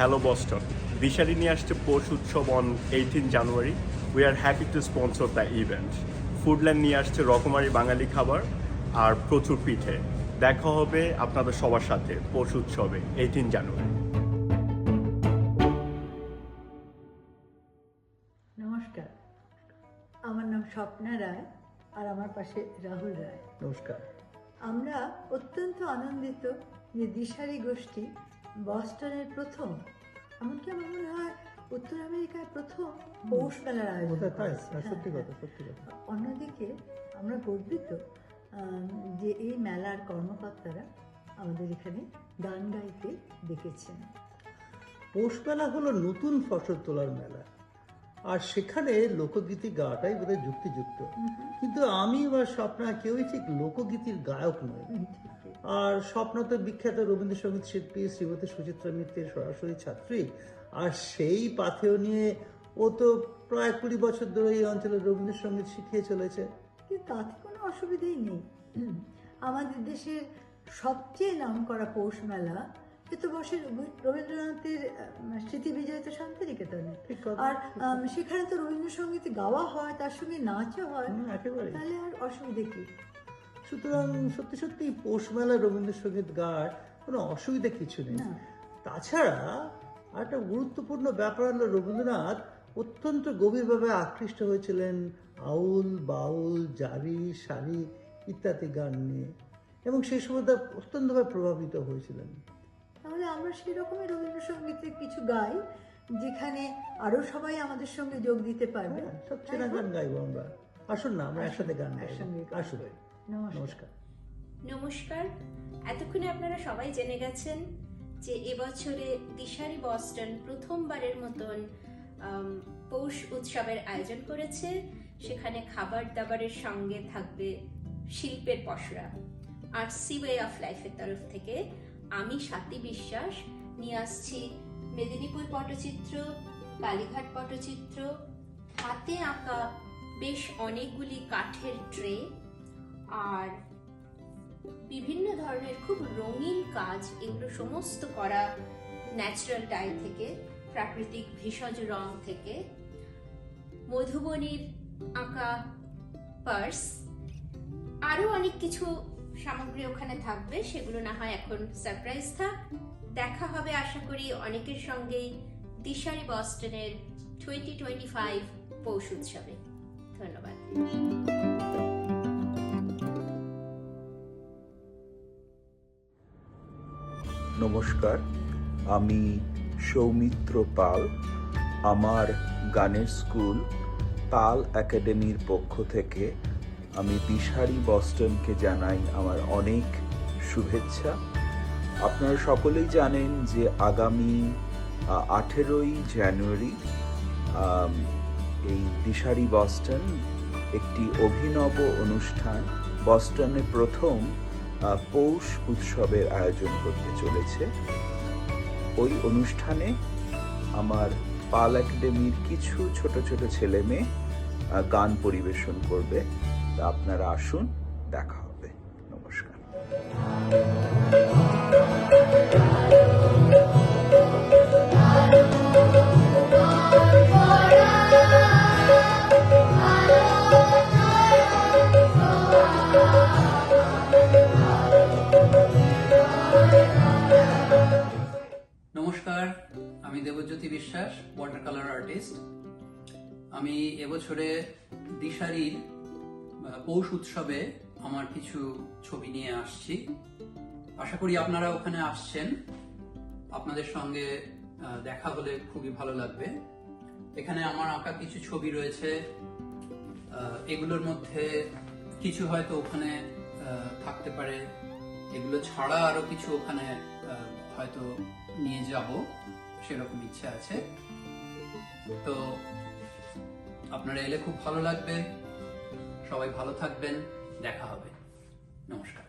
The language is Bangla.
Hello Boston. দিশারি নিয়ে আসছে পৌষ উৎসব on 18 January. We are happy to sponsor the event. Foodland নিয়ে আসছে রকমারি বাঙালি খাবার আর প্রচুর পিঠে. দেখা হবে আপনাদের সবার সাথে পৌষ উৎসবে 18 জানুয়ারি. নমস্কার, আমার নাম স্বপ্না রায় আর আমার পাশে রাহুল রায়। নমস্কার। আমরা অত্যন্ত আনন্দিত যে দিশারি গোষ্ঠী বস্টনের প্রথম, এমনকি আমার মনে হয় উত্তর আমেরিকায় প্রথম পৌষ মেলার আয়োজন করেছে। সত্যি কথা, সত্যি কথা। অন্যদিকে আমরা গর্বিত যে এই মেলার কর্মকর্তারা আমাদের এখানে গান গাইতে ডেকেছেন। পৌষ মেলা হলো নতুন ফসল তোলার মেলা, আর সেখানে লোকগীতি গাওয়াটাই বোধহয় যুক্তিযুক্ত। কিন্তু আমি বা স্বপ্না কেউই ঠিক লোকগীতির গায়ক নয়। আর স্বপ্না তো বিখ্যাত রবীন্দ্রসঙ্গীত শিল্পী শ্রীমতী সুচিত্রা মিত্রের সরাসরি ছাত্রী, আর সেই পাথেয় নিয়ে ও তো প্রায় 20 বছর ধরে এই অঞ্চলের রবীন্দ্রসঙ্গীত শিখিয়ে চলেছে। কিন্তু তাতে কোনো অসুবিধাই নেই। আমাদের দেশের সবচেয়ে নামকরা পৌষ মেলা কিন্তু বসে রবীন্দ্রনাথের স্মৃতি বিজড়িত শান্তিনিকেতনে, আর সেখানে তো রবীন্দ্রসঙ্গীত গাওয়া হয়, তার সঙ্গে নাচও হয়, একেবারে। তাহলে আর অসুবিধা কি? সুতরাং সত্যি সত্যি পৌষ মেলা রবীন্দ্রসঙ্গীত গাওয়ার কোনো অসুবিধা কিছু নেই। তাছাড়া একটা গুরুত্বপূর্ণ ব্যাপার হলো রবীন্দ্রনাথ অত্যন্ত গভীরভাবে আকৃষ্ট হয়েছিলেন আউল, বাউল, জারি, সারি ইত্যাদি গান নিয়ে, এবং সেই সময় তা অত্যন্তভাবে প্রভাবিত হয়েছিলেন। তাহলে আমরা সেই রকমের রবীন্দ্রসঙ্গীতের কিছু গাই যেখানে আরো সবাই আমাদের সঙ্গে যোগ দিতে পারবে। সব চেনা গান গাইবো আমরা। আসুন না, আমরা একসাথে গান গাইবো। আসুন। নমস্কার। নমস্কার। এতক্ষণে আপনারা সবাই জেনে গেছেন যে এবছরে দিশারি বস্টন প্রথমবারের মতন পৌষ উৎসবের আয়োজন করেছে। সেখানে খাবার দাবারের সঙ্গে থাকবে শিল্পের পসরা। আর্টসি ওয়ে অফ লাইফের তরফ থেকে আমি স্বাতী বিশ্বাস নিয়ে আসছি মেদিনীপুর পটচিত্র, কালীঘাট পটচিত্র, হাতে আঁকা বেশ অনেকগুলি কাঠের ট্রে, আর বিভিন্ন ধরনের খুব রঙিন কাজ। এগুলো সমস্ত করা ন্যাচারাল ডাই থেকে, প্রাকৃতিক ভেষজ রং থেকে। মধুবনীর আঁকা পার্স, আরো অনেক কিছু সামগ্রী ওখানে থাকবে, সেগুলো না হয় এখন সারপ্রাইজ থাক। দেখা হবে আশা করি অনেকের সঙ্গেই দিশারি বস্টনের 2025 পৌষ উৎসবে। ধন্যবাদ। নমস্কার, আমি সৌমিত্র পাল। আমার গানের স্কুল পাল একাডেমির পক্ষ থেকে আমি দিশারি বস্টনকে জানাই আমার অনেক শুভেচ্ছা। আপনারা সকলেই জানেন যে আগামী 18ই জানুয়ারি এই দিশারি বস্টন একটি অভিনব অনুষ্ঠান, বস্টনে প্রথম পৌষ উৎসবের আয়োজন করতে চলেছে। ওই অনুষ্ঠানে আমার পাল একাডেমির কিছু ছোট ছোট ছেলে মেয়ে গান পরিবেশন করবে। আপনারা আসুন, দেখা হবে। নমস্কার। নমস্কার, আমি দেবজ্যোতি বিশ্বাস, ওয়াটার কালার আর্টিস্ট। আমি এবছরে দিশারির পৌষ উৎসবে আমার কিছু ছবি নিয়ে আসছি। আশা করি আপনারা ওখানে আসছেন, আপনাদের সঙ্গে দেখা হলে খুবই ভালো লাগবে। এখানে আমার আঁকা কিছু ছবি রয়েছে, এগুলোর মধ্যে কিছু হয়তো ওখানে থাকতে পারে, এগুলো ছাড়া আরো কিছু ওখানে হয়তো নিয়ে যাব, সেরকম ইচ্ছা আছে। তো আপনারা এলে খুব ভালো লাগবে। সবাই ভালো থাকবেন, দেখা হবে। নমস্কার।